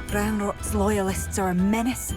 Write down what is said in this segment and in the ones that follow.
Ranrock's loyalists are a menace.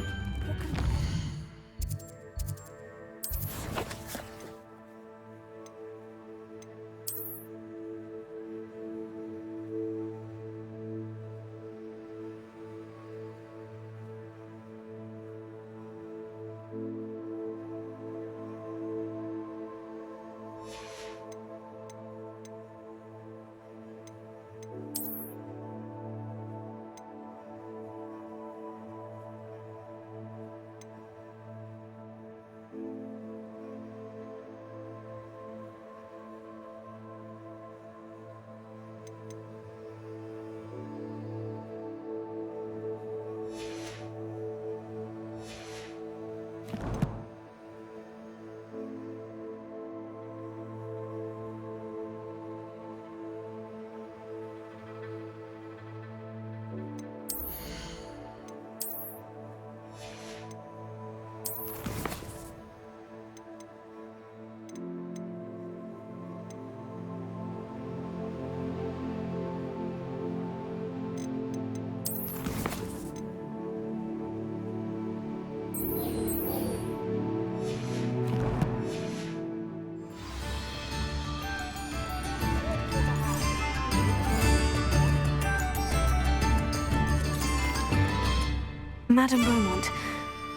Madam Beaumont,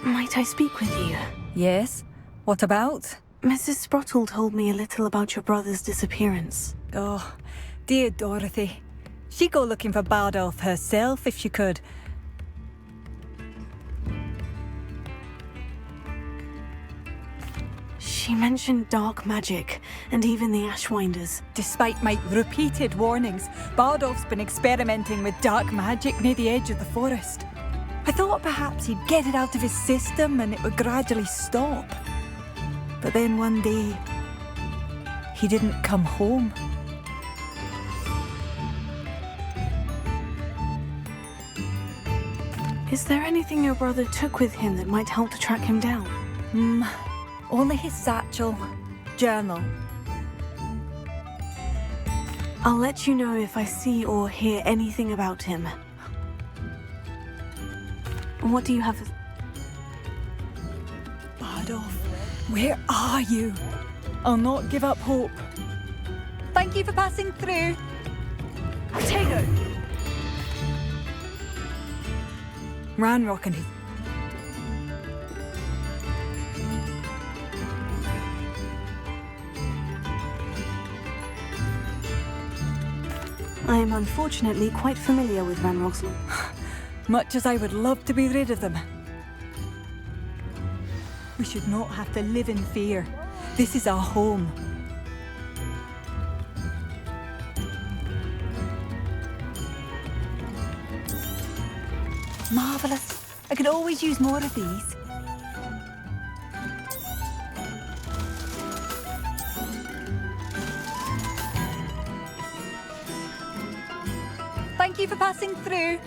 might I speak with you? Yes? What about? Mrs. Sprottle told me a little about your brother's disappearance. Oh, dear Dorothy. She'd go looking for Bardolph herself if she could. She mentioned dark magic, and even the Ashwinders. Despite my repeated warnings, Bardolph's been experimenting with dark magic near the edge of the forest. I thought perhaps he'd get it out of his system and it would gradually stop. But then one day, he didn't come home. Is there anything your brother took with him that might help to track him down? Only his satchel, journal. I'll let you know if I see or hear anything about him. What do you have? Bardolph, where are you? I'll not give up hope. Thank you for passing through. Potato! Ranrock and his... I am unfortunately quite familiar with Ranrock's. Much as I would love to be rid of them. We should not have to live in fear. This is our home. Marvellous. I could always use more of these. Thank you for passing through.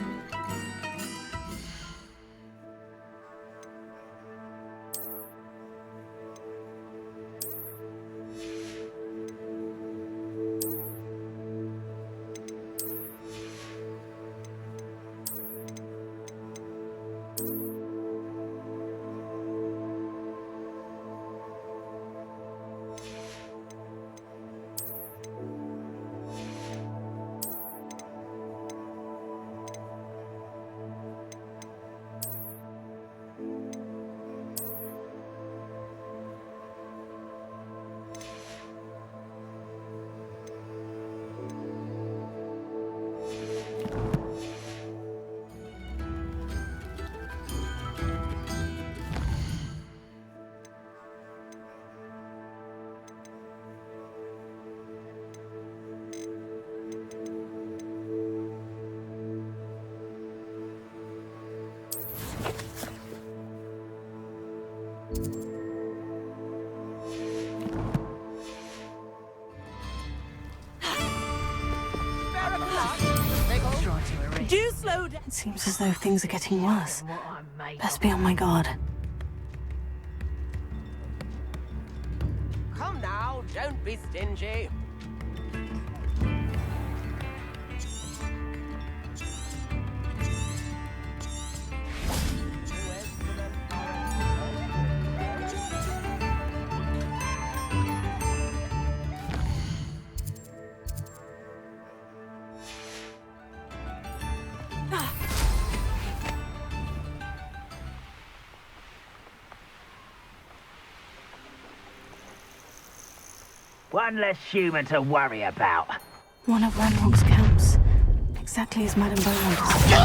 Do slow down. It seems as though things are getting worse. Best be on my guard. Come now, don't be stingy. One less human to worry about. One of Ranrock's camps. Exactly as Madame Beaumont has said.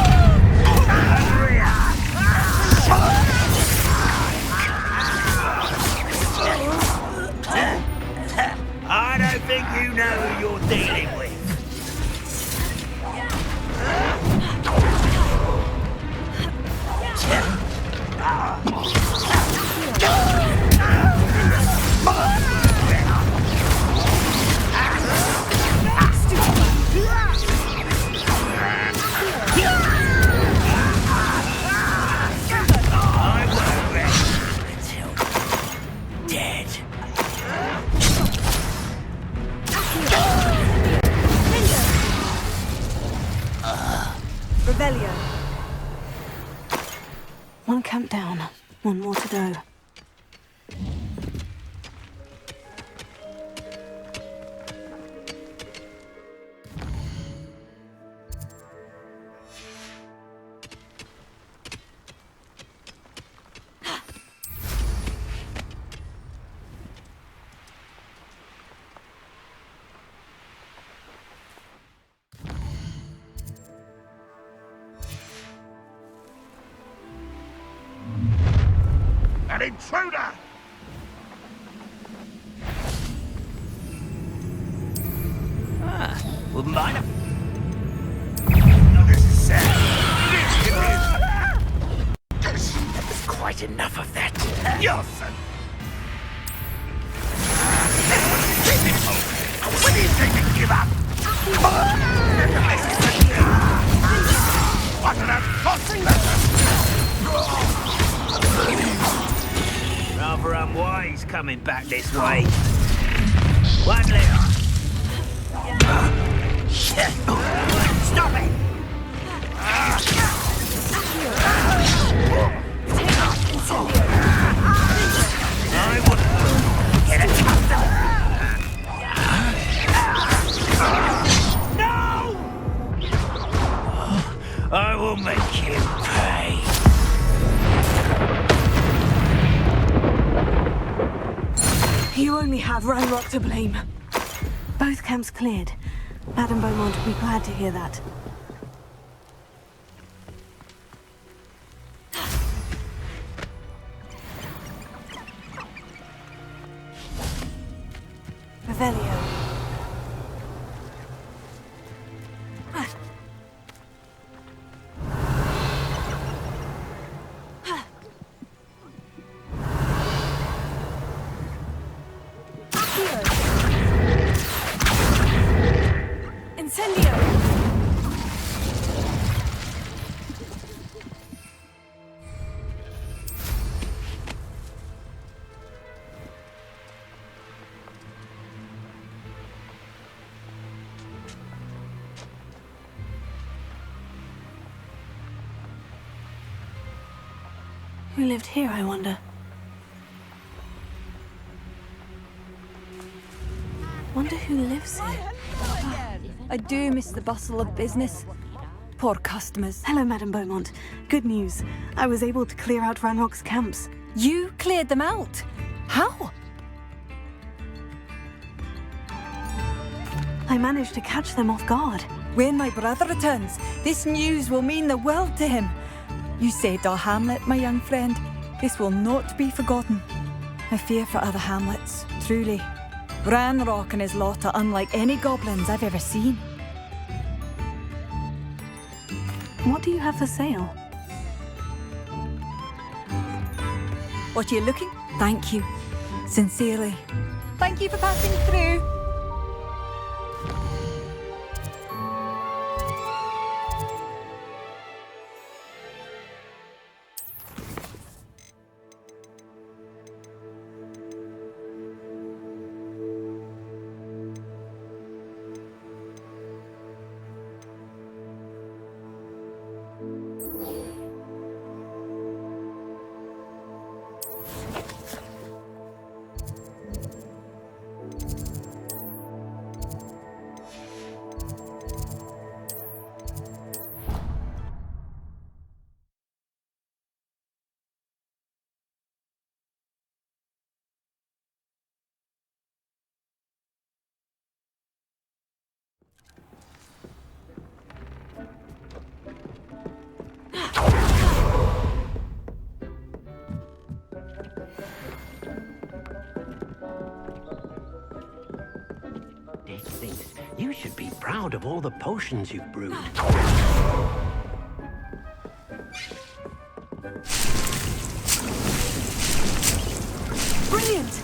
I don't think you know who you're dealing with. Revelio. One camp down. One more to go. An intruder! Wouldn't mind him. This is sad. There's quite enough of that. Yossen! When do you think to give up? What an unfortunate rather unwise coming back this way. One left. Stop it! I wouldn't get it. No! I will make you pay. You only have Ranrock to blame. Both camps cleared. Madame Beaumont will be glad to hear that. Revelio. Who lived here, I wonder? Wonder who lives here. I do miss the bustle of business. Poor customers. Hello, Madame Beaumont. Good news. I was able to clear out Ranrock's camps. You cleared them out? How? I managed to catch them off guard. When my brother returns, this news will mean the world to him. You saved our hamlet, my young friend. This will not be forgotten. I fear for other hamlets, truly. Ranrock and his lot are unlike any goblins I've ever seen. What do you have for sale? What are you looking? Thank you. Sincerely. Thank you for passing through. thinks you should be proud of all the potions you've brewed. Brilliant!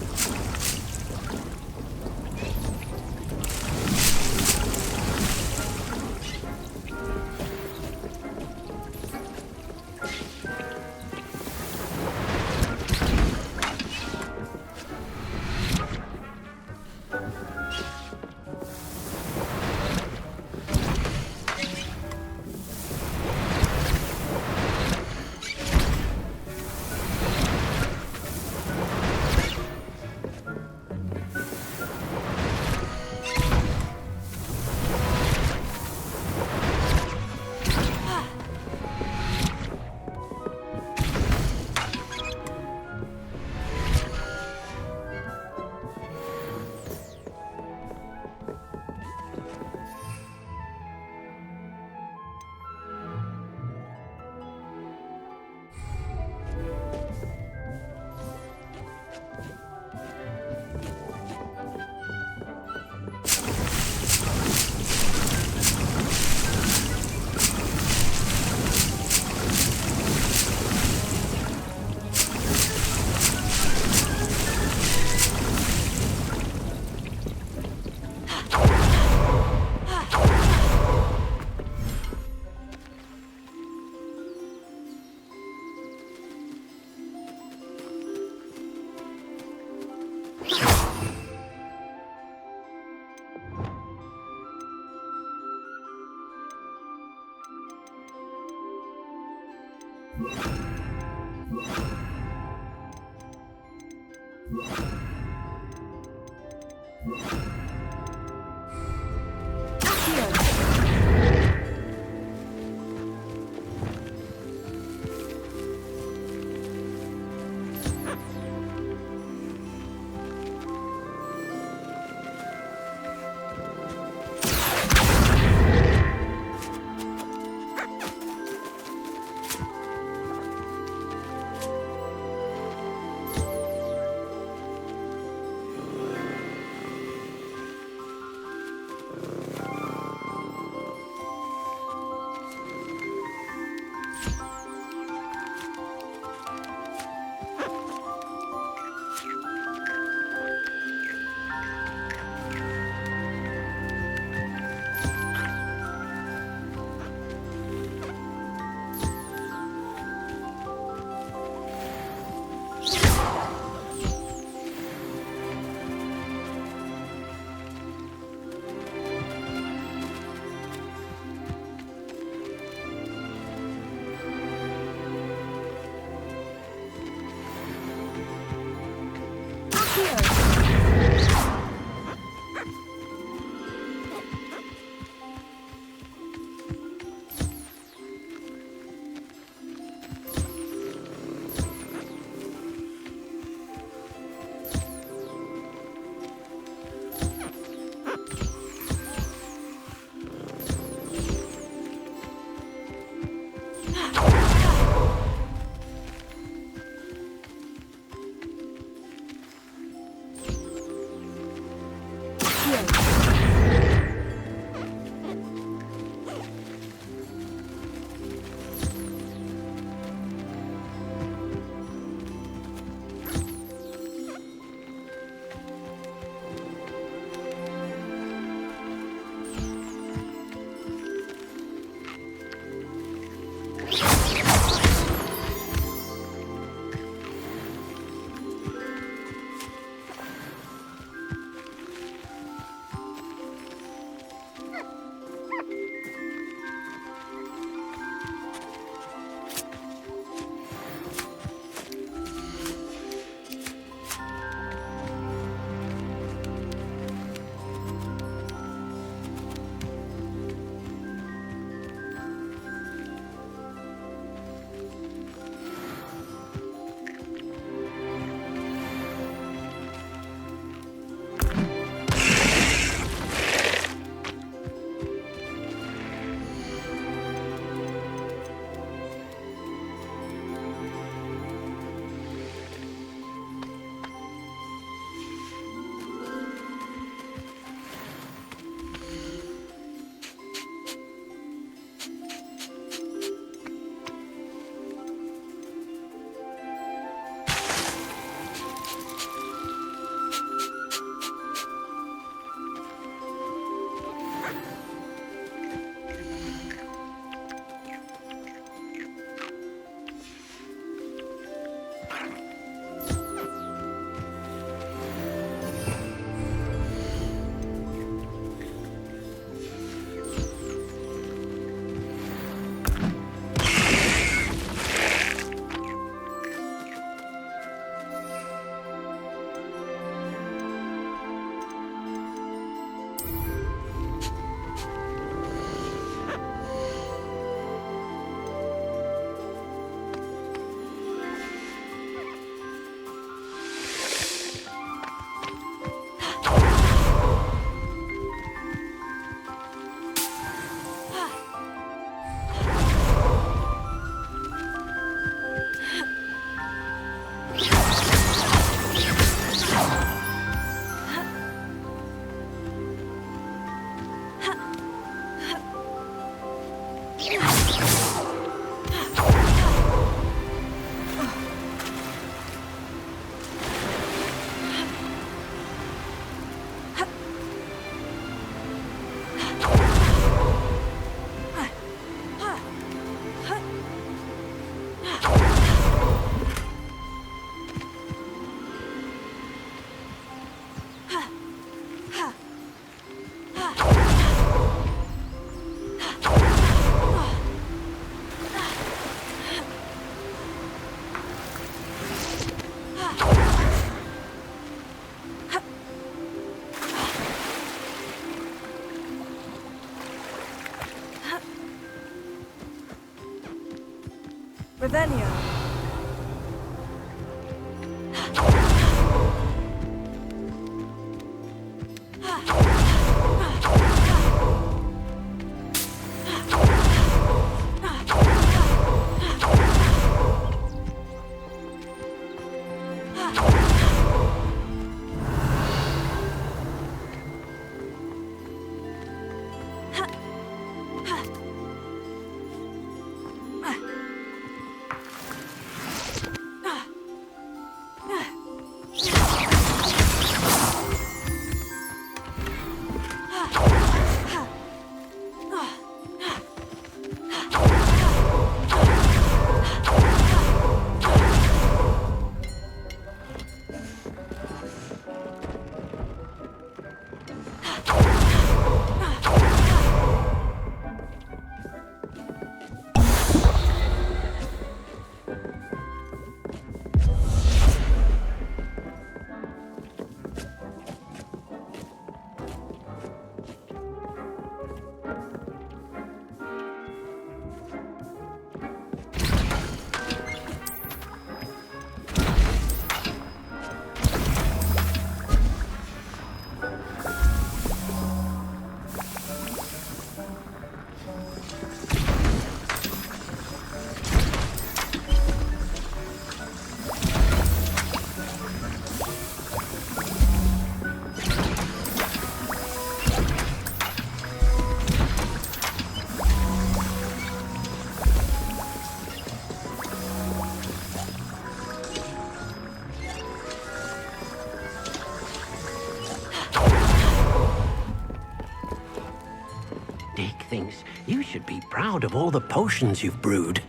Revelio. Dick thinks you should be proud of all the potions you've brewed.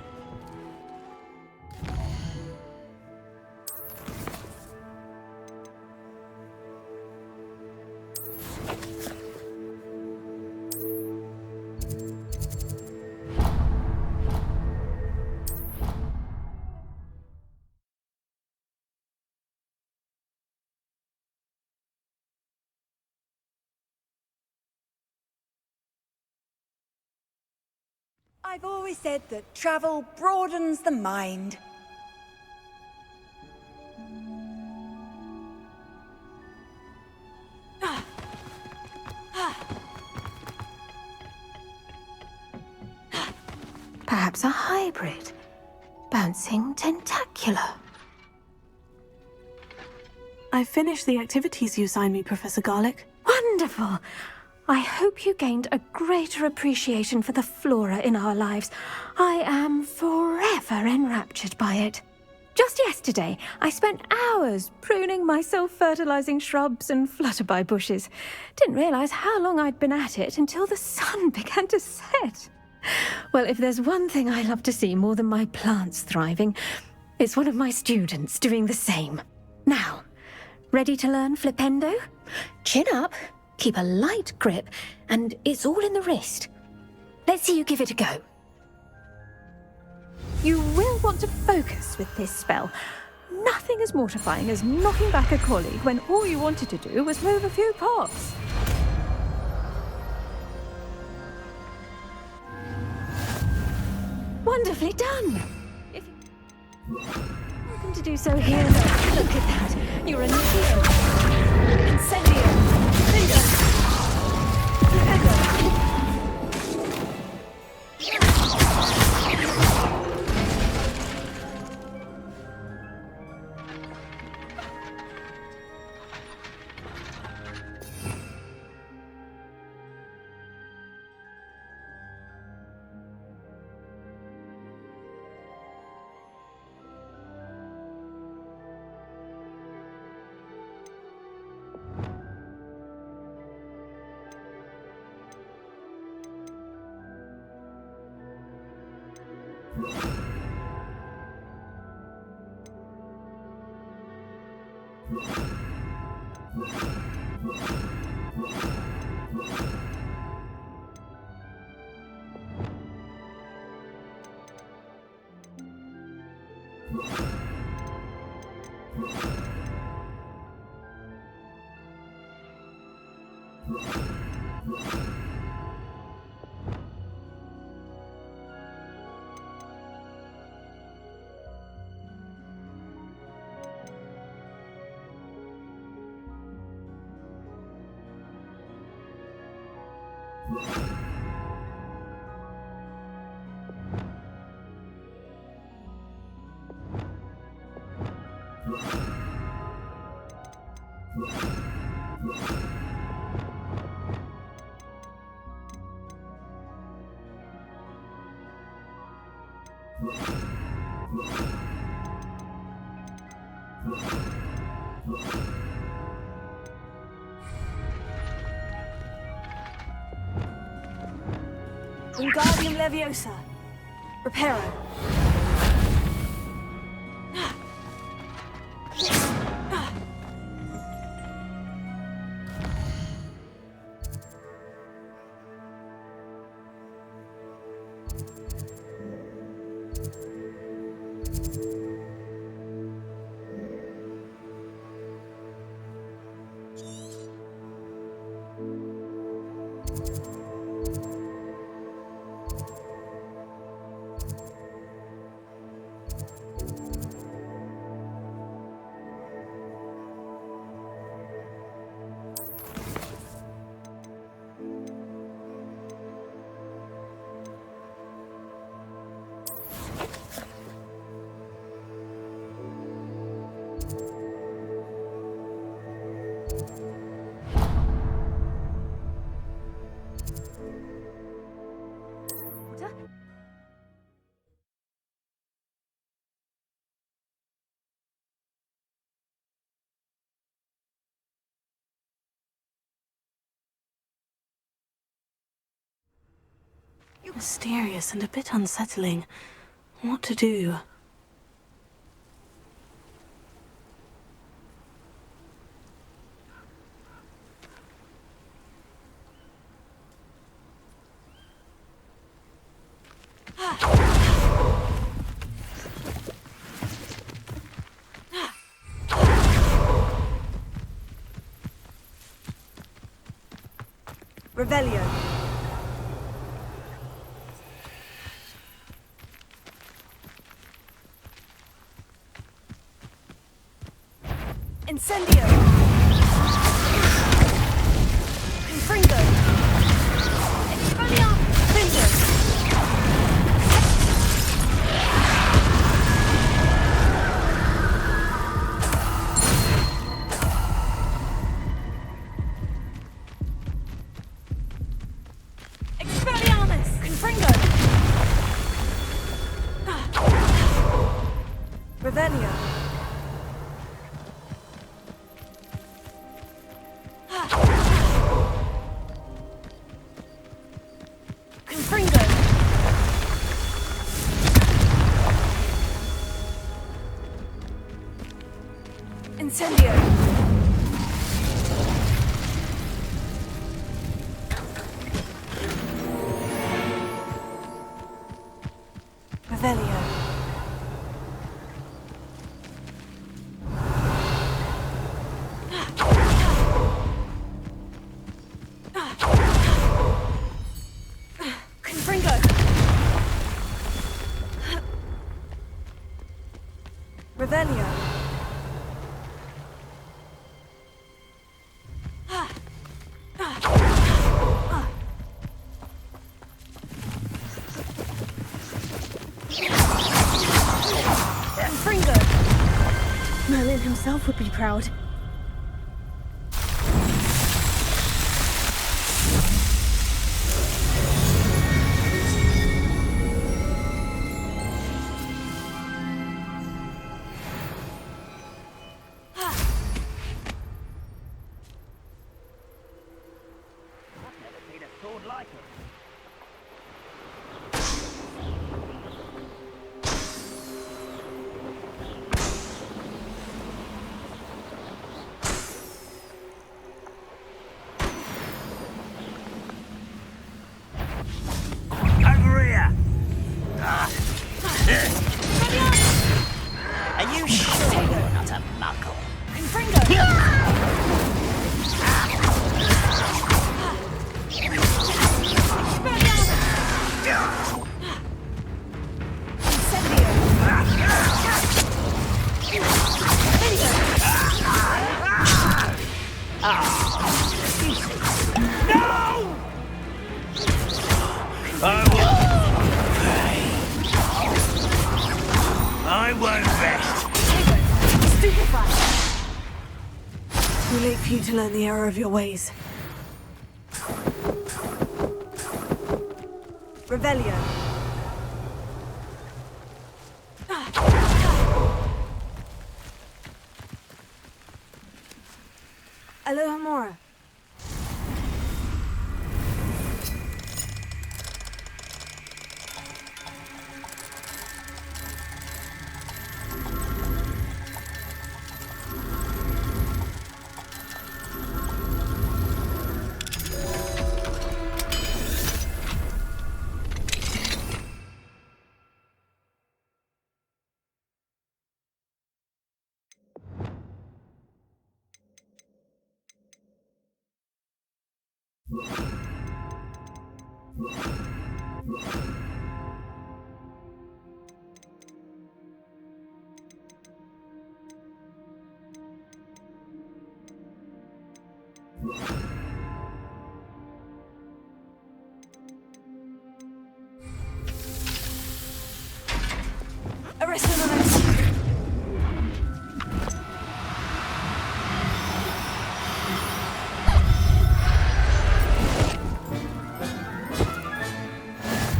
I've always said that travel broadens the mind. Perhaps a hybrid. Bouncing tentacular. I finished the activities you assigned me, Professor Garlick. Wonderful! I hope you gained a greater appreciation for the flora in our lives. I am forever enraptured by it. Just yesterday, I spent hours pruning my self-fertilizing shrubs and flutterby bushes. Didn't realize how long I'd been at it until the sun began to set. Well, if there's one thing I love to see more than my plants thriving, it's one of my students doing the same. Now, ready to learn Flipendo? Chin up, keep a light grip, and it's all in the wrist. Let's see you give it a go. You will want to focus with this spell. Nothing as mortifying as knocking back a colleague when all you wanted to do was move a few pots. Wonderfully done! Welcome to do so here. Look at that. You're a Nico. Incendio. Wingardium Leviosa. Reparo. Mysterious and a bit unsettling. What to do? Revelio. Incendio. Confringo. Expelliarmus. Finger. Expelliarmus. Confringo. Revelio. Confringo. Incendio. Revelio. Confringo. Revelio. Confringo. Merlin himself would be proud. I won't rest. Stupefied. Too late for you to learn the error of your ways. Revelio. Alohomora.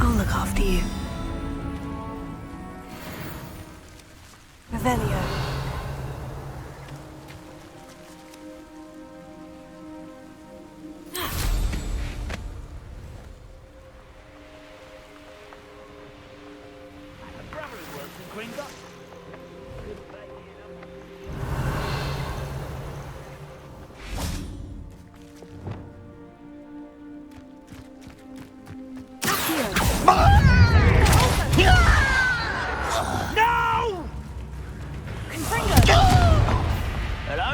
I'll look after you. Revelio. A brother who works in Gringotts. No! Hello?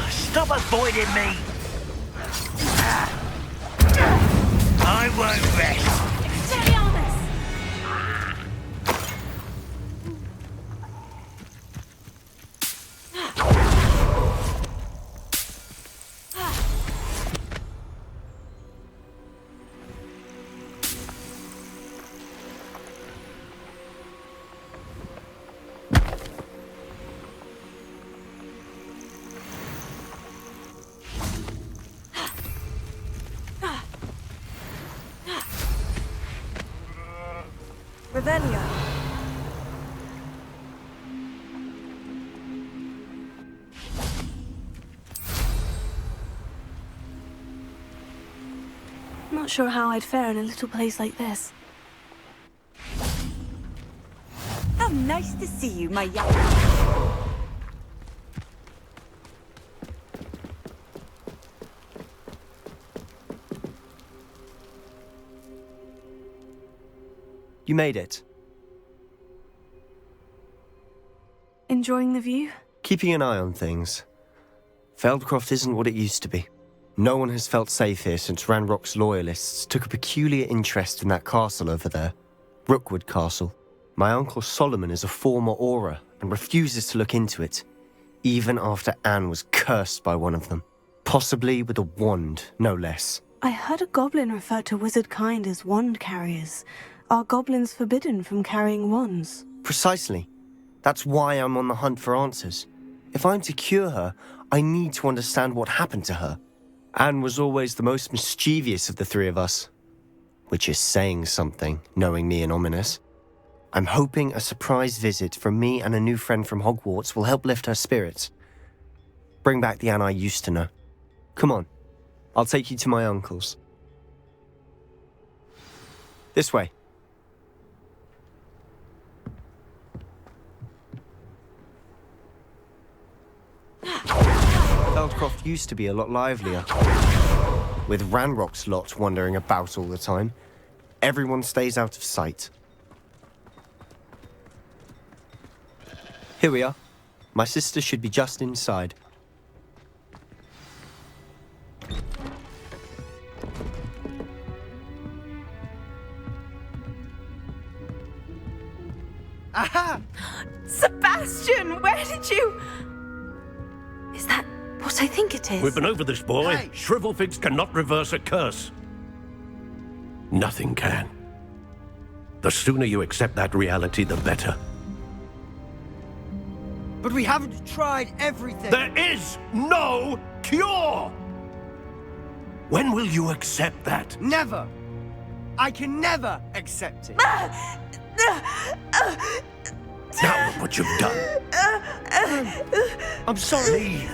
Stop avoiding me! I won't rest. Revelio. Not sure how I'd fare in a little place like this. How nice to see you, my young... You made it. Enjoying the view? Keeping an eye on things. Feldcroft isn't what it used to be. No one has felt safe here since Ranrock's loyalists took a peculiar interest in that castle over there. Rookwood Castle. My uncle Solomon is a former Auror and refuses to look into it, even after Anne was cursed by one of them. Possibly with a wand, no less. I heard a goblin refer to wizard kind as wand carriers. Are goblins forbidden from carrying wands? Precisely. That's why I'm on the hunt for answers. If I'm to cure her, I need to understand what happened to her. Anne was always the most mischievous of the three of us. Which is saying something, knowing me and Ominous. I'm hoping a surprise visit from me and a new friend from Hogwarts will help lift her spirits. Bring back the Anne I used to know. Come on, I'll take you to my uncle's. This way. Feldcroft used to be a lot livelier. With Ranrock's lot wandering about all the time, everyone stays out of sight. Here we are. My sister should be just inside. Aha! Sebastian, where did you... Is that what I think it is. We've been over this, boy. Hey. Shrivelfigs cannot reverse a curse. Nothing can. The sooner you accept that reality, the better. But we haven't tried everything. There is no cure! When will you accept that? Never. I can never accept it. Now look what you've done. I'm sorry. Leave.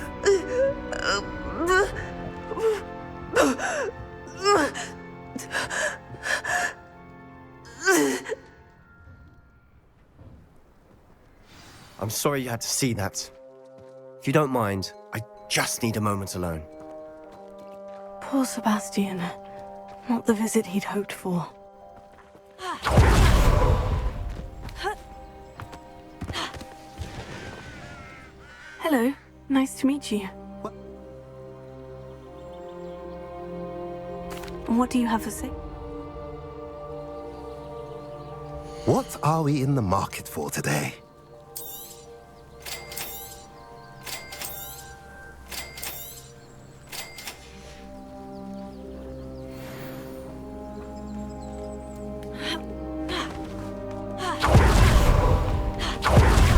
I'm sorry you had to see that. If you don't mind, I just need a moment alone. Poor Sebastian. Not the visit he'd hoped for. Hello. Nice to meet you. What do you have to say? What are we in the market for today?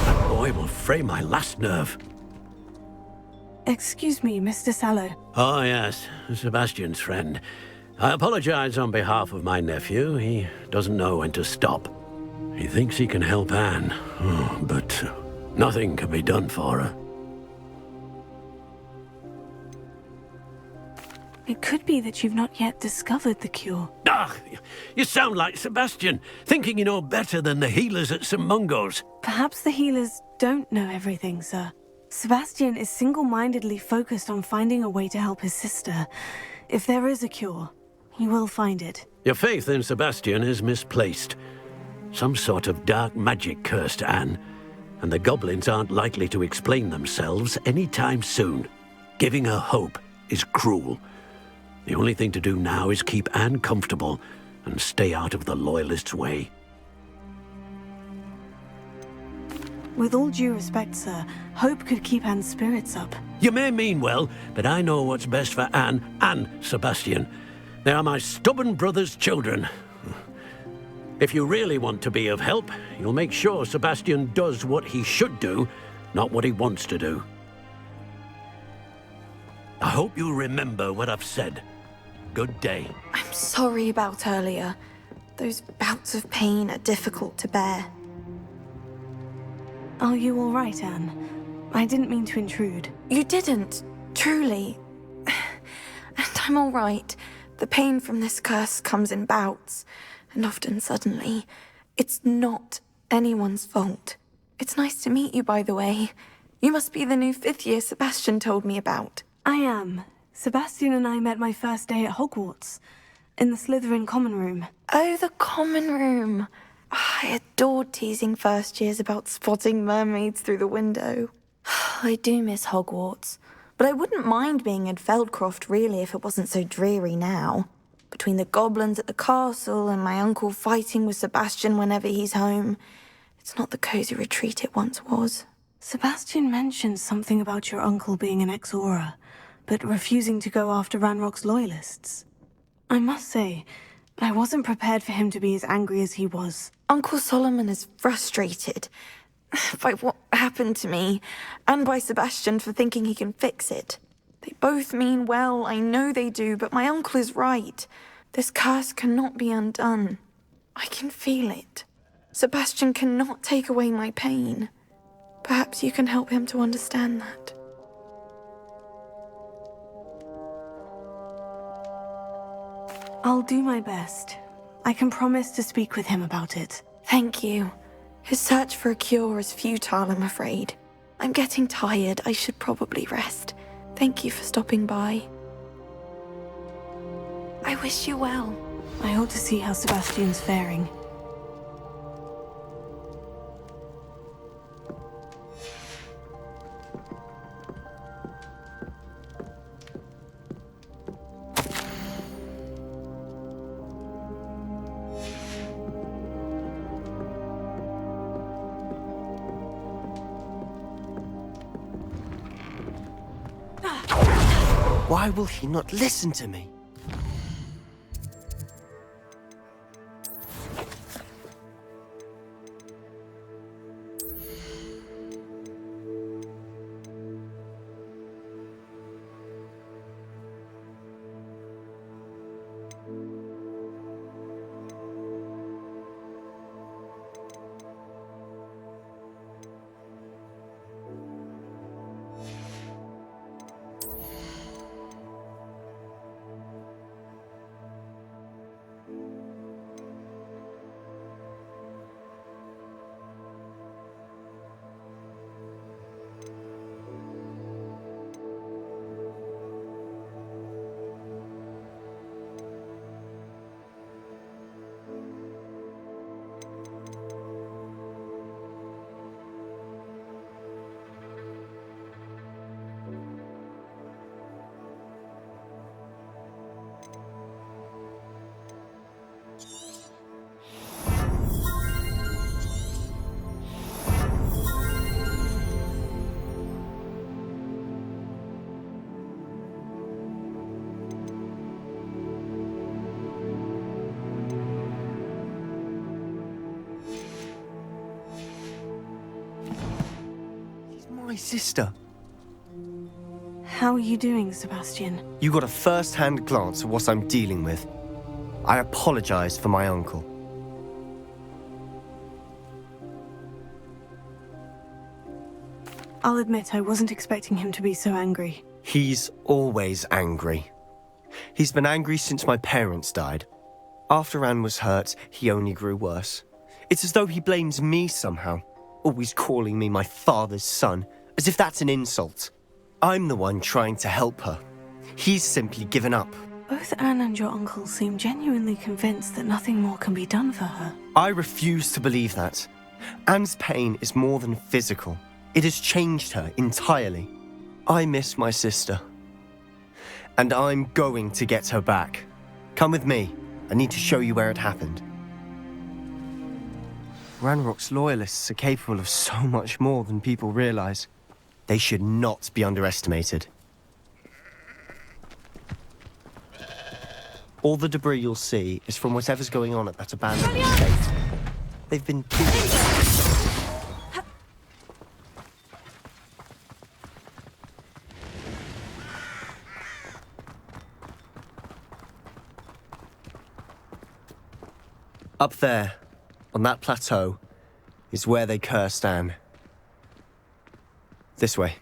That boy will fray my last nerve. Excuse me, Mr. Sallow. Oh, yes, Sebastian's friend. I apologize on behalf of my nephew. He doesn't know when to stop. He thinks he can help Anne, but nothing can be done for her. It could be that you've not yet discovered the cure. Ah, you sound like Sebastian, thinking you know better than the healers at St. Mungo's. Perhaps the healers don't know everything, sir. Sebastian is single-mindedly focused on finding a way to help his sister. If there is a cure, he will find it. Your faith in Sebastian is misplaced. Some sort of dark magic cursed Anne, and the goblins aren't likely to explain themselves anytime soon. Giving her hope is cruel. The only thing to do now is keep Anne comfortable and stay out of the Loyalists' way. With all due respect, sir, hope could keep Anne's spirits up. You may mean well, but I know what's best for Anne and Sebastian. They are my stubborn brother's children. If you really want to be of help, you'll make sure Sebastian does what he should do, not what he wants to do. I hope you'll remember what I've said. Good day. I'm sorry about earlier. Those bouts of pain are difficult to bear. Are you all right, Anne? I didn't mean to intrude. You didn't, truly. And I'm all right. The pain from this curse comes in bouts, and often suddenly. It's not anyone's fault. It's nice to meet you, by the way. You must be the new 5th year Sebastian told me about. I am. Sebastian and I met my first day at Hogwarts, in the Slytherin common room. Oh, the common room. I adored teasing first years about spotting mermaids through the window. I do miss Hogwarts, but I wouldn't mind being in Feldcroft really if it wasn't so dreary now. Between the goblins at the castle and my uncle fighting with Sebastian whenever he's home, it's not the cozy retreat it once was. Sebastian mentioned something about your uncle being an ex-Auror, but refusing to go after Ranrock's Loyalists. I must say, I wasn't prepared for him to be as angry as he was. Uncle Solomon is frustrated by what happened to me, and by Sebastian for thinking he can fix it. They both mean well, I know they do, but my uncle is right. This curse cannot be undone. I can feel it. Sebastian cannot take away my pain. Perhaps you can help him to understand that. I'll do my best. I can promise to speak with him about it. Thank you. His search for a cure is futile, I'm afraid. I'm getting tired. I should probably rest. Thank you for stopping by. I wish you well. I ought to see how Sebastian's faring. Why will he not listen to me? My sister. How are you doing, Sebastian? You got a first-hand glance at what I'm dealing with. I apologize for my uncle. I'll admit I wasn't expecting him to be so angry. He's always angry. He's been angry since my parents died. After Anne was hurt, he only grew worse. It's as though he blames me somehow, always calling me my father's son, as if that's an insult. I'm the one trying to help her. He's simply given up. Both Anne and your uncle seem genuinely convinced that nothing more can be done for her. I refuse to believe that. Anne's pain is more than physical. It has changed her entirely. I miss my sister. And I'm going to get her back. Come with me. I need to show you where it happened. Ranrock's loyalists are capable of so much more than people realize. They should not be underestimated. All the debris you'll see is from whatever's going on at that abandoned estate. They've been Up there, on that plateau, is where they cursed Anne. This way.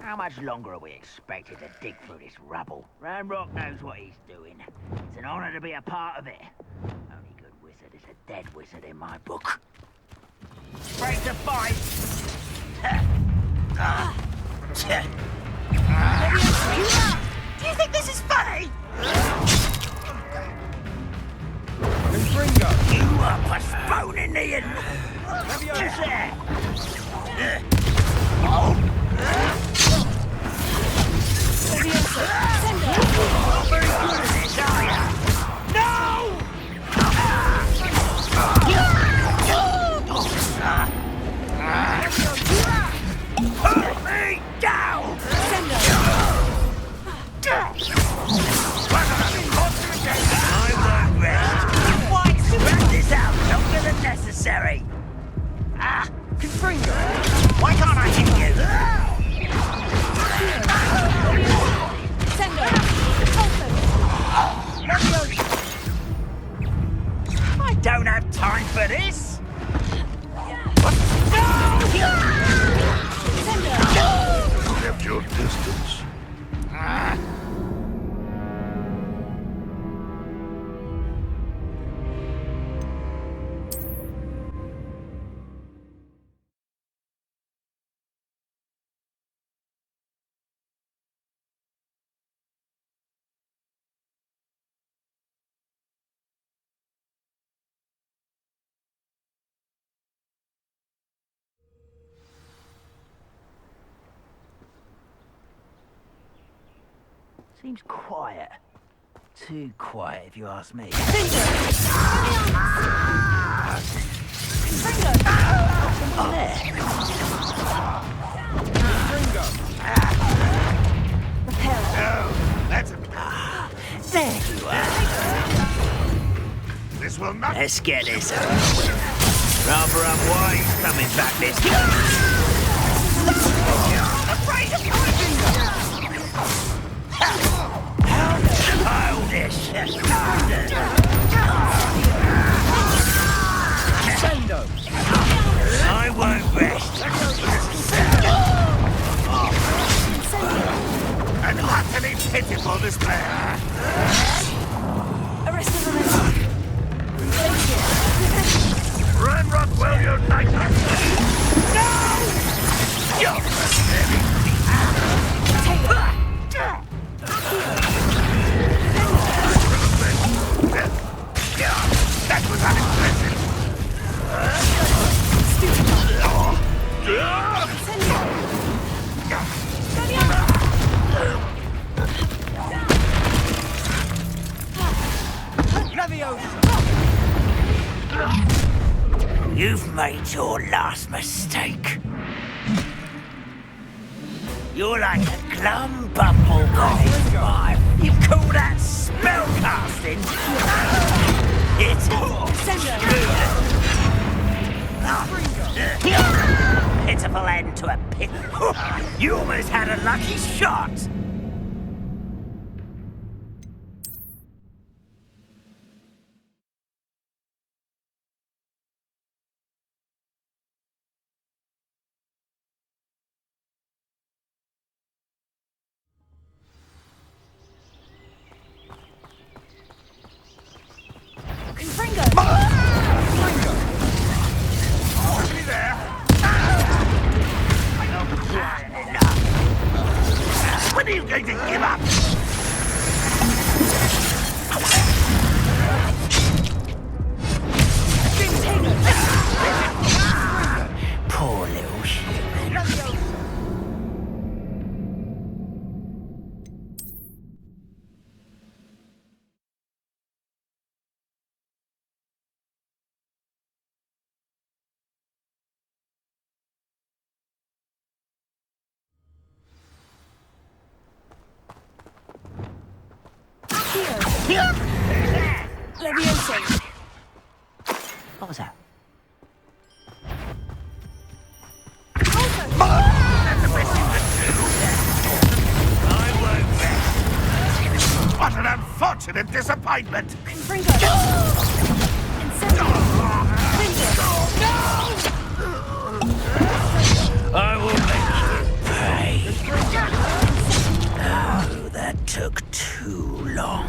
How much longer are we expected to dig through this rubble? Ranrock knows what he's doing. It's an honor to be a part of it. Only good wizard is a dead wizard in my book. Break to fight! Do you think this is funny? You are postponing the end. Not very good at this, are you? No! Put me down! Rest this out longer than necessary. Confringo! Why can't I hit you? I don't have time for this. Kept your distance. Seems quiet. Too quiet, if you ask me. That's it. There you are. This will not. Let's get this over with. Rather unwise coming back this time. Hold this. I won't rest. An utterly pitiful display. Run, Rockwell, you're like us. No! You're that was unimpressive. You've made your last mistake. You're like a glum bumble guy. You call that spellcasting? It's pitiful end to a pit. You almost had a lucky shot. When are you going to give up? Poor little human. What was that? What an unfortunate disappointment! I will make you pay. Oh, that took too long.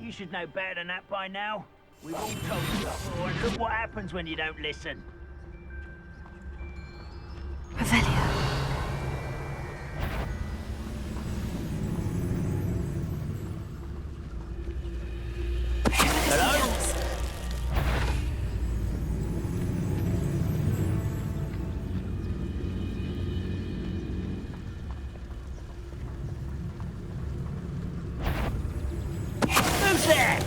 You should know better than that by now. We've all told you before, and look what happens when you don't listen. Revelio. Who's there?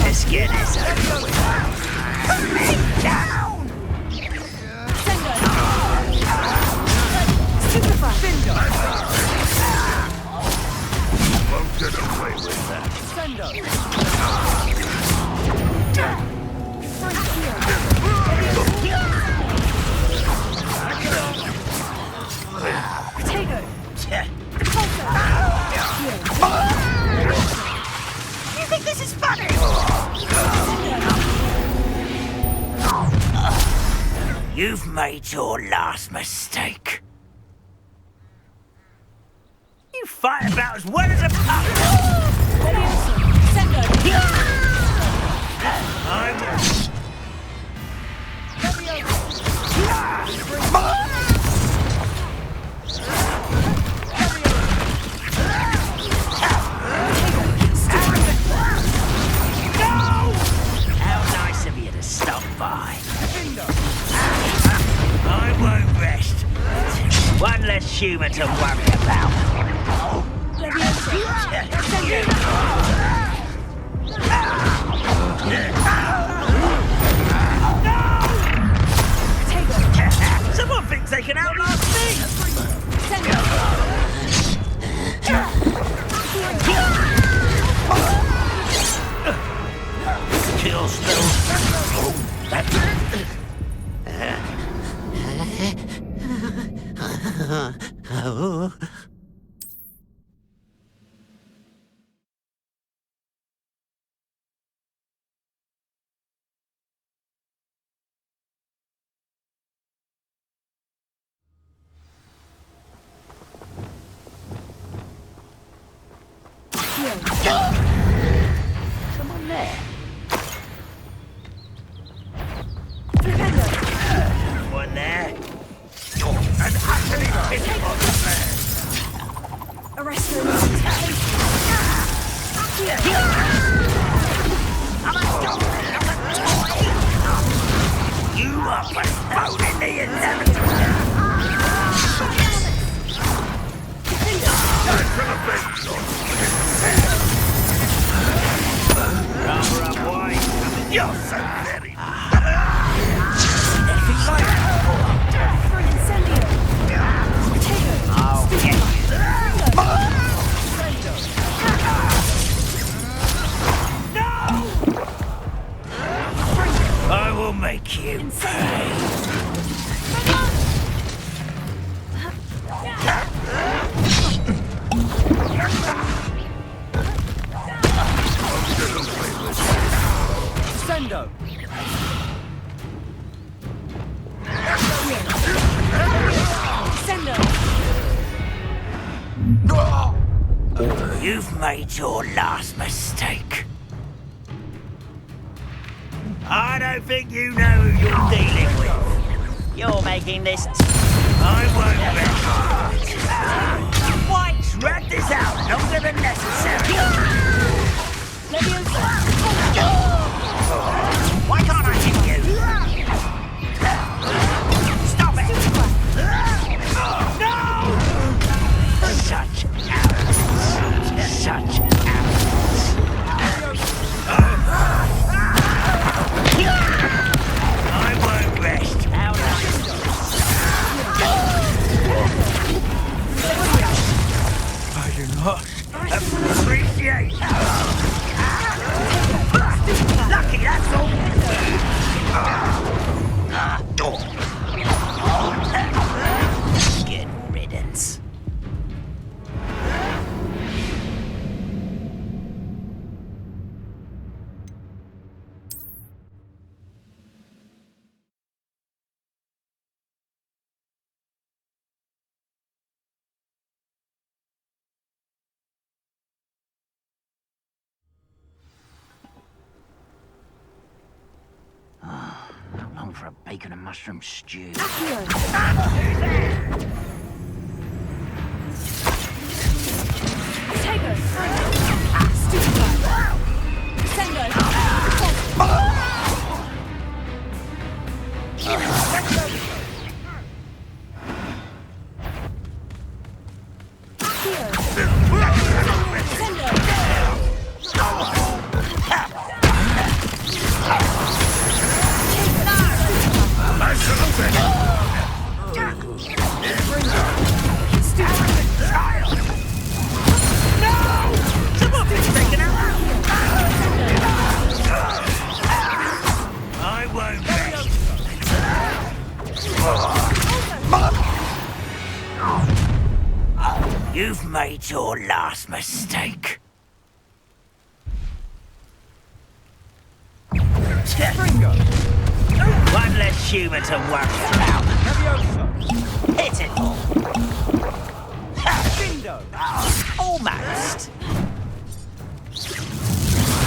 Let's get this over with. Put me down! Won't get away with that. You think this is funny? You've made your last mistake. You fight about as well as a pup. I will. humour to worry about. Someone thinks they can outlast me! Kill spells. Oh. Someone there. One there. And utterly pitiful affair. Arrest him. You are postponing the inevitable. Cover up, boy. You're so very. Anything like that before? I'll get you. No! I will make you pay. Sendo! You've made your last mistake. I don't think you know who you're dealing with. You're making this. I won't bet. Why drag this out longer than necessary? Why can't I hit you? Stop it! No! Such arrogance. Such arrogance. I won't rest. I do not appreciate. Lucky, that's all. Good riddance. How long for a bacon and mushroom stew? You've made your last mistake. One less humour to worry about. Hit it! Almost.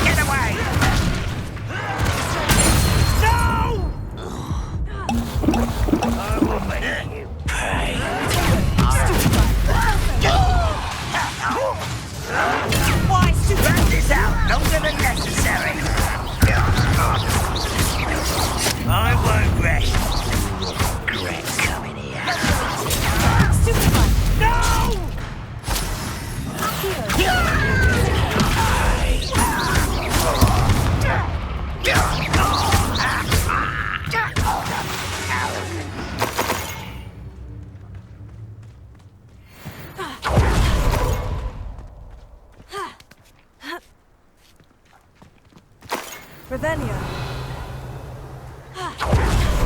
Get away! No! I will make you pay. Why drag this out longer than necessary? I won't rest. Regret coming here. Revelio.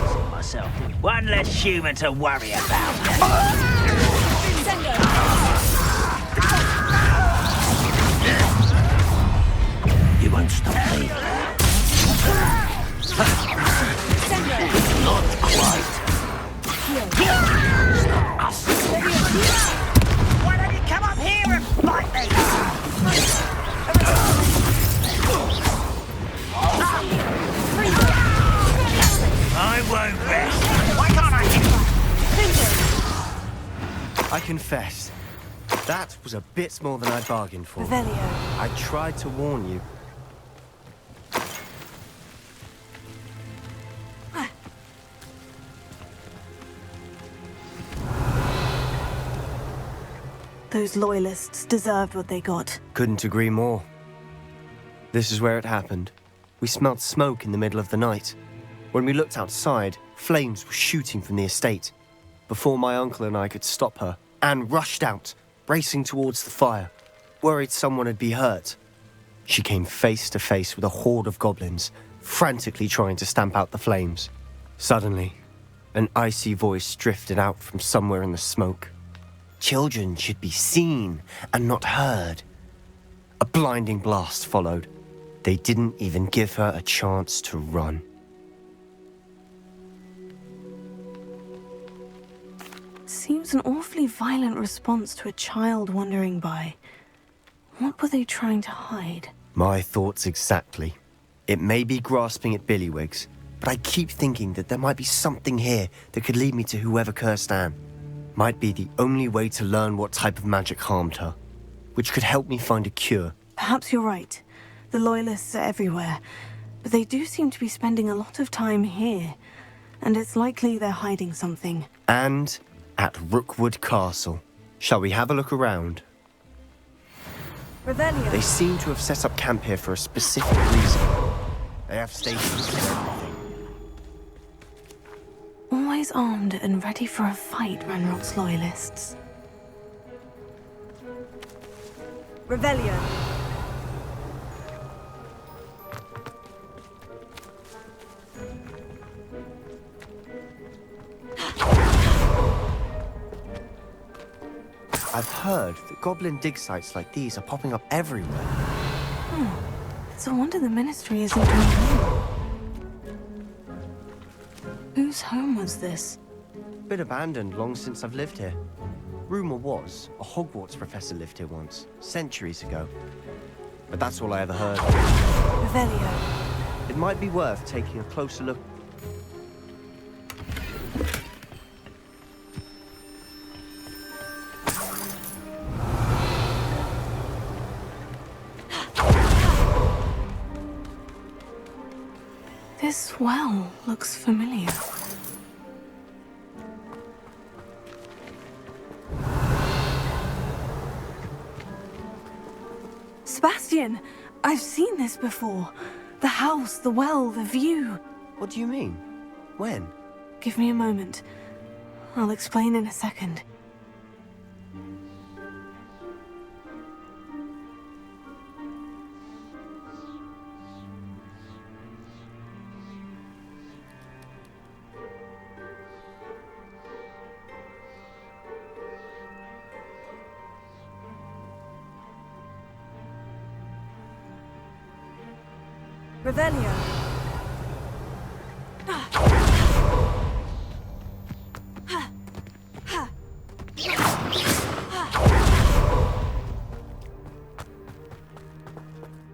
See myself with one less human to worry about. You won't stop me. Not quite. Stop us. Why don't you come up here and fight me? I won't rest. Why can't I hit? I confess, that was a bit more than I bargained for. Revelio. I tried to warn you. Those loyalists deserved what they got. Couldn't agree more. This is where it happened. We smelled smoke in the middle of the night. When we looked outside, flames were shooting from the estate. Before my uncle and I could stop her, Anne rushed out, racing towards the fire, worried someone had been hurt. She came face to face with a horde of goblins, frantically trying to stamp out the flames. Suddenly, an icy voice drifted out from somewhere in the smoke. Children should be seen and not heard. A blinding blast followed. They didn't even give her a chance to run. Seems an awfully violent response to a child wandering by. What were they trying to hide? My thoughts exactly. It may be grasping at Billywigs, but I keep thinking that there might be something here that could lead me to whoever cursed Anne. Might be the only way to learn what type of magic harmed her, which could help me find a cure. Perhaps you're right. The Loyalists are everywhere, but they do seem to be spending a lot of time here, and it's likely they're hiding something. And at Rookwood Castle. Shall we have a look around? Revelio. They seem to have set up camp here for a specific reason. They have stations for everything. Always armed and ready for a fight, Ranrock's Loyalists. Revelio. I've heard that goblin dig sites like these are popping up everywhere. It's a wonder the Ministry isn't doing more. Whose home was this? Been abandoned long since I've lived here. Rumor was a Hogwarts professor lived here once, centuries ago. But that's all I ever heard. Revelio. It might be worth taking a closer look. This well looks familiar. Sebastian! I've seen this before. The house, the well, the view. What do you mean? When? Give me a moment. I'll explain in a second. Revelio.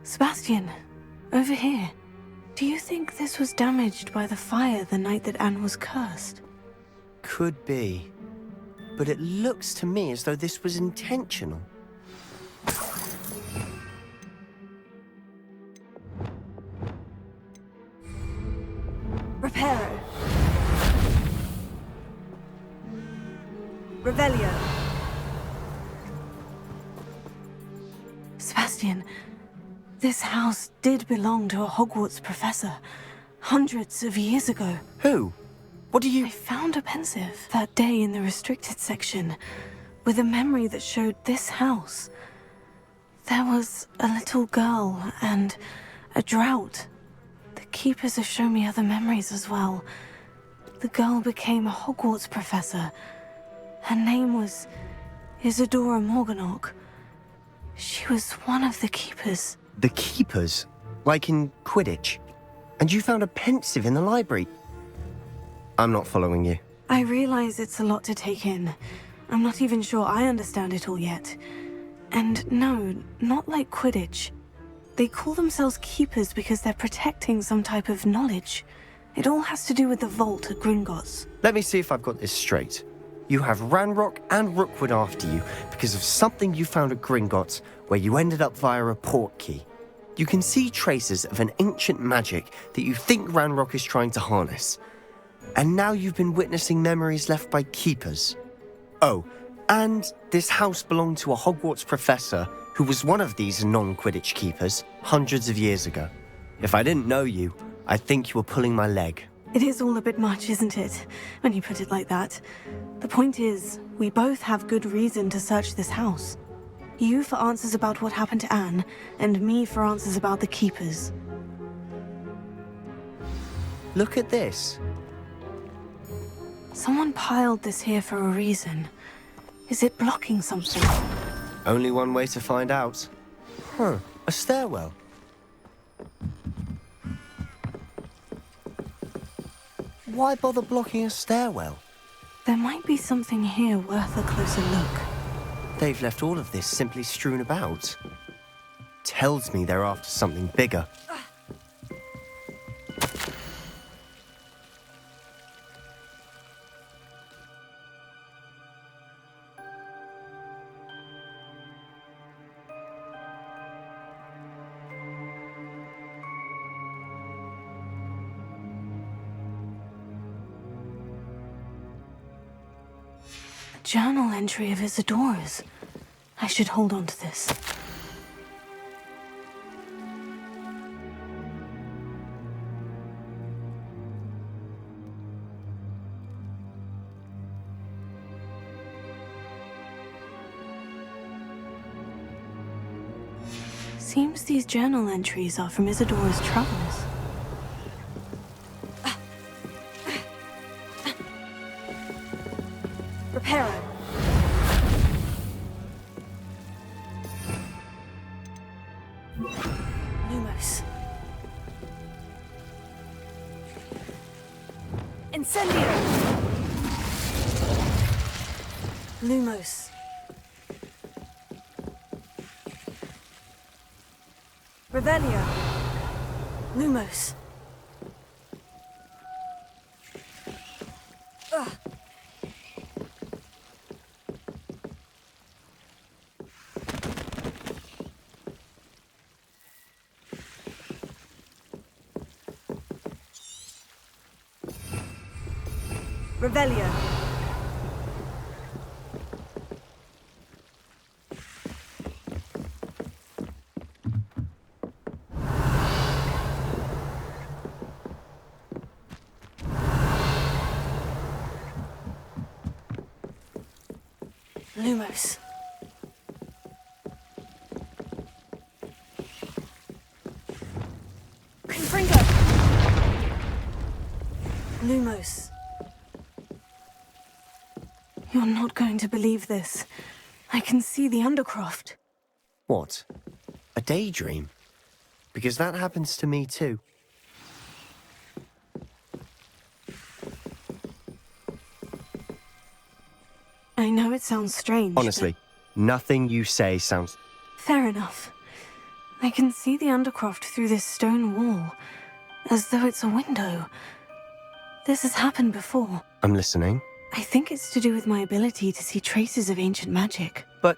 Sebastian, over here. Do you think this was damaged by the fire the night that Anne was cursed? Could be. But it looks to me as though this was intentional. Reparo. Revelio. Sebastian, this house did belong to a Hogwarts professor, hundreds of years ago. Who? What do you... I found a pensive that day in the restricted section, with a memory that showed this house. There was a little girl and a drought. Keepers have shown me other memories as well. The girl became a Hogwarts professor. Her name was Isadora Morganach. She was one of the Keepers. The Keepers? Like in Quidditch? And you found a pensive in the library? I'm not following you. I realize it's a lot to take in. I'm not even sure I understand it all yet. And no, not like Quidditch. They call themselves Keepers because they're protecting some type of knowledge. It all has to do with the vault at Gringotts. Let me see if I've got this straight. You have Ranrock and Rookwood after you because of something you found at Gringotts where you ended up via a port key. You can see traces of an ancient magic that you think Ranrock is trying to harness. And now you've been witnessing memories left by Keepers. Oh, and this house belonged to a Hogwarts professor who was one of these non-Quidditch Keepers hundreds of years ago. If I didn't know you, I'd think you were pulling my leg. It is all a bit much, isn't it, when you put it like that? The point is, we both have good reason to search this house. You for answers about what happened to Anne, and me for answers about the Keepers. Look at this. Someone piled this here for a reason. Is it blocking something? Only one way to find out. A stairwell. Why bother blocking a stairwell? There might be something here worth a closer look. They've left all of this simply strewn about. Tells me they're after something bigger. Journal entry of Isadora's. I should hold on to this. Seems these journal entries are from Isadora's travels. Reparo. Lumos. Incendio! Lumos. Revelio! Lumos. Revelio! Lumos. Confringo! Lumos. You're not going to believe this. I can see the Undercroft. What? A daydream? Because that happens to me too. I know it sounds strange. Honestly, nothing you say sounds... Fair enough. I can see the Undercroft through this stone wall, as though it's a window. This has happened before. I'm listening. I think it's to do with my ability to see traces of ancient magic. But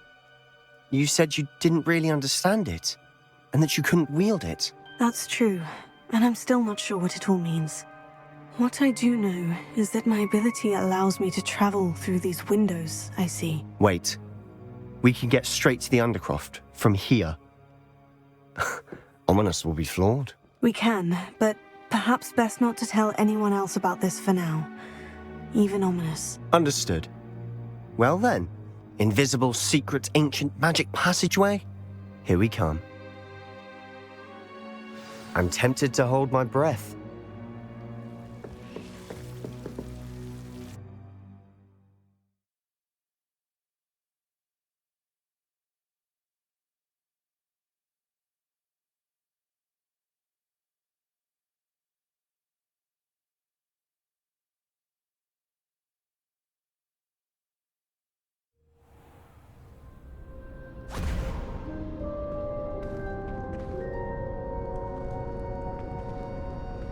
you said you didn't really understand it, and that you couldn't wield it. That's true, and I'm still not sure what it all means. What I do know is that my ability allows me to travel through these windows I see. Wait. We can get straight to the Undercroft from here. Ominous will be flawed. We can, but perhaps best not to tell anyone else about this for now. Even Ominous. Understood. Well then, invisible, secret, ancient magic passageway? Here we come. I'm tempted to hold my breath.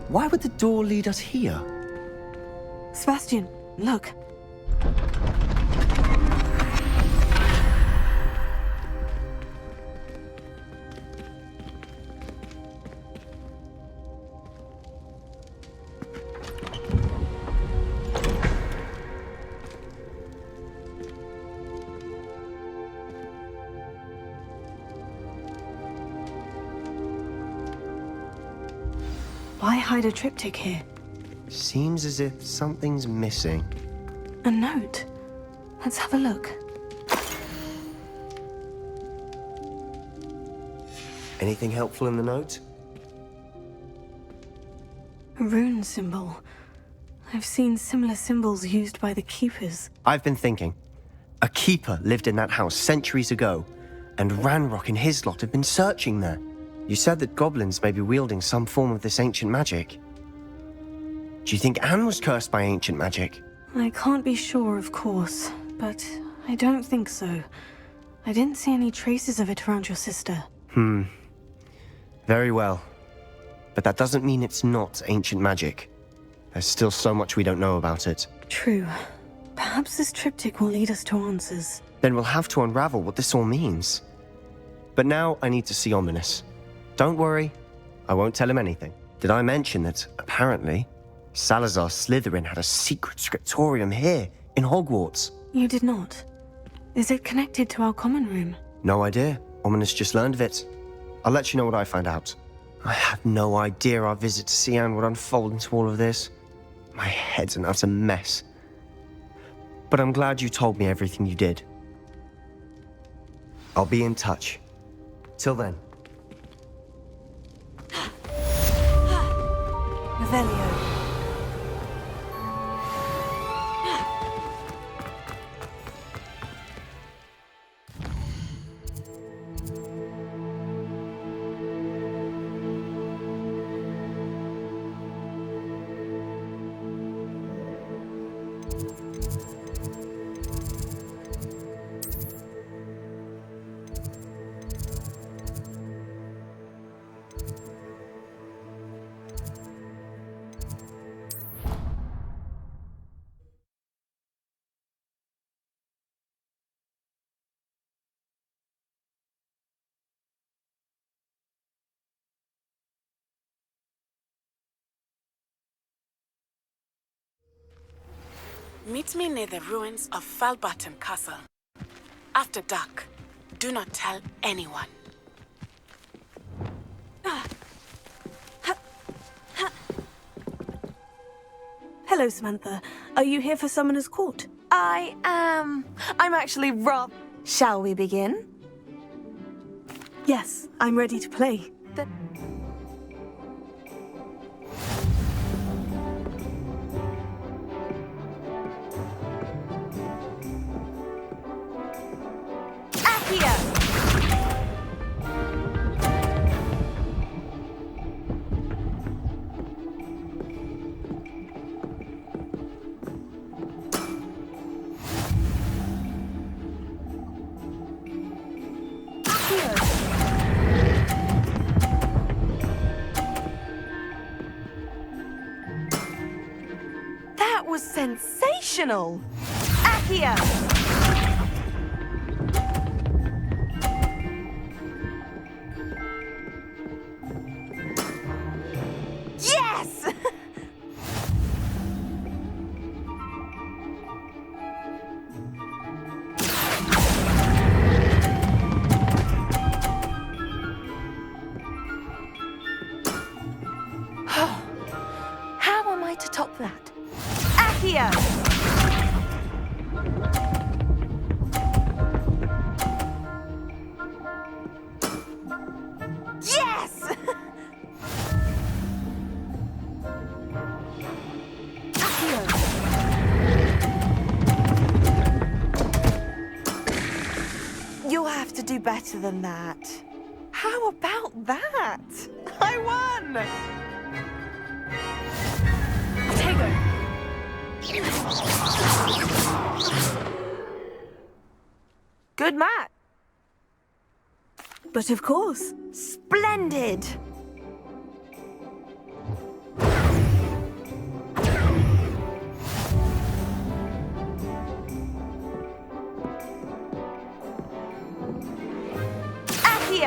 Why would the door lead us here? Sebastian, look. Why hide a triptych here? Seems as if something's missing. A note. Let's have a look. Anything helpful in the note? A rune symbol. I've seen similar symbols used by the keepers. I've been thinking. A keeper lived in that house centuries ago, and Ranrock and his lot have been searching there. You said that goblins may be wielding some form of this ancient magic. Do you think Anne was cursed by ancient magic? I can't be sure, of course, but I don't think so. I didn't see any traces of it around your sister. Very well. But that doesn't mean it's not ancient magic. There's still so much we don't know about it. True. Perhaps this triptych will lead us to answers. Then we'll have to unravel what this all means. But now I need to see Ominous. Don't worry, I won't tell him anything. Did I mention that, apparently, Salazar Slytherin had a secret scriptorium here, in Hogwarts? You did not. Is it connected to our common room? No idea. Ominous just learned of it. I'll let you know what I find out. I had no idea our visit to see Anne would unfold into all of this. My head's an utter mess. But I'm glad you told me everything you did. I'll be in touch. Till then. Revelio. Meet me near the ruins of Falbottom Castle. After dark, do not tell anyone. Hello, Samantha. Are you here for Summoner's Court? I am. I'm actually Rob. Shall we begin? Yes, I'm ready to play. That was sensational! Accio! Yes! How am I to top that? Accio! Yes! Accio! You'll have to do better than that. How about that? I won! Good match. But of course. Splendid!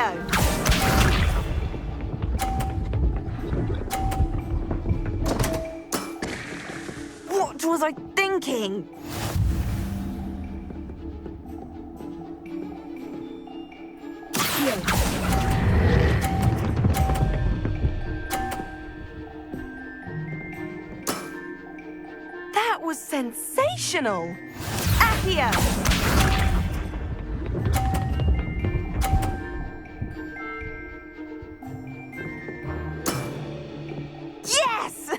Accio! What was I thinking? That was sensational! Accio! Yes!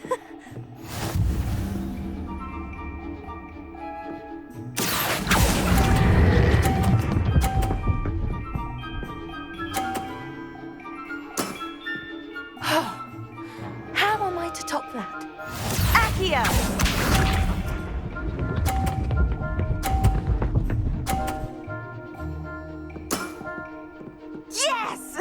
How am I to top that? Accio! Yes!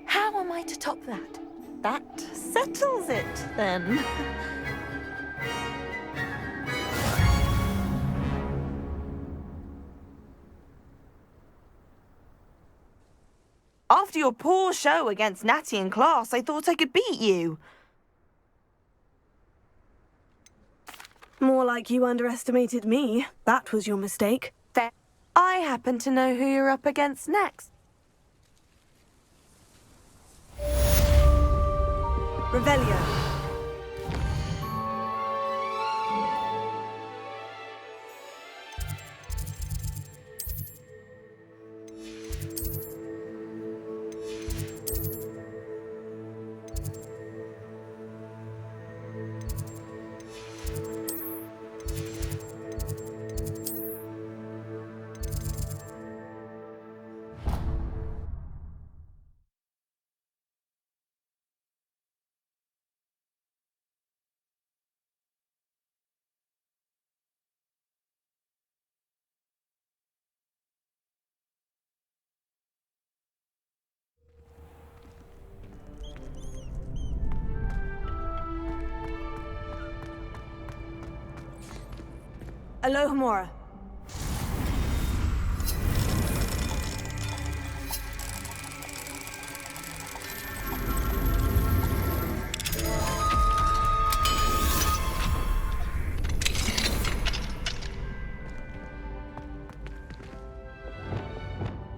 How am I to top that? That settles it, then. After your poor show against Natty in class, I thought I could beat you. More like you underestimated me. That was your mistake. Fair. I happen to know who you're up against next. Revelio. Alohomora.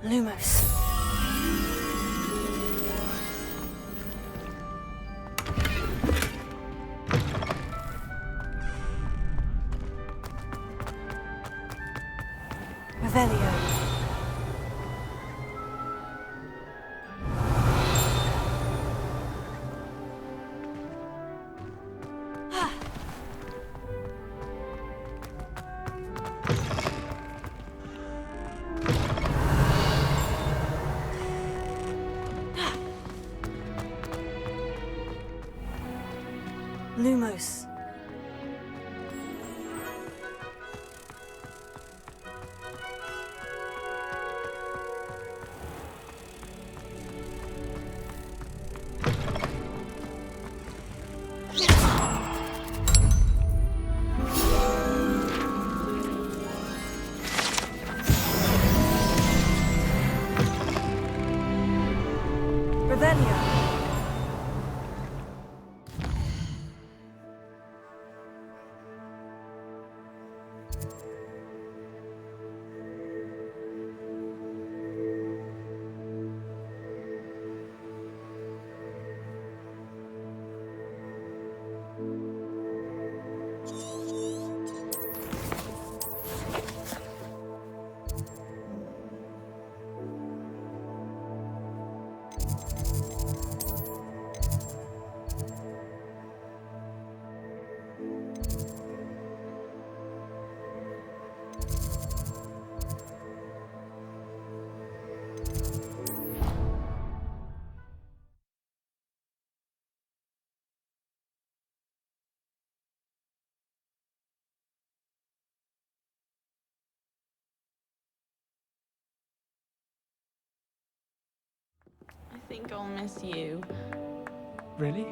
Lumos. Revelio. Lumos. think I'll miss you. Really?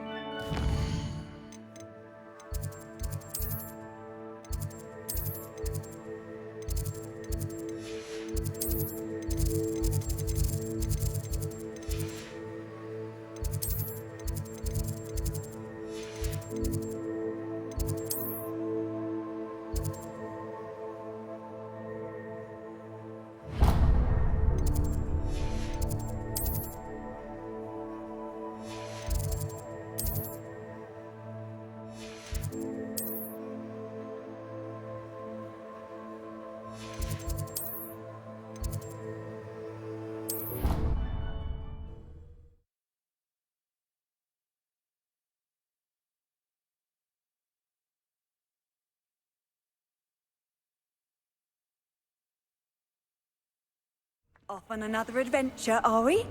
Off on another adventure, are we?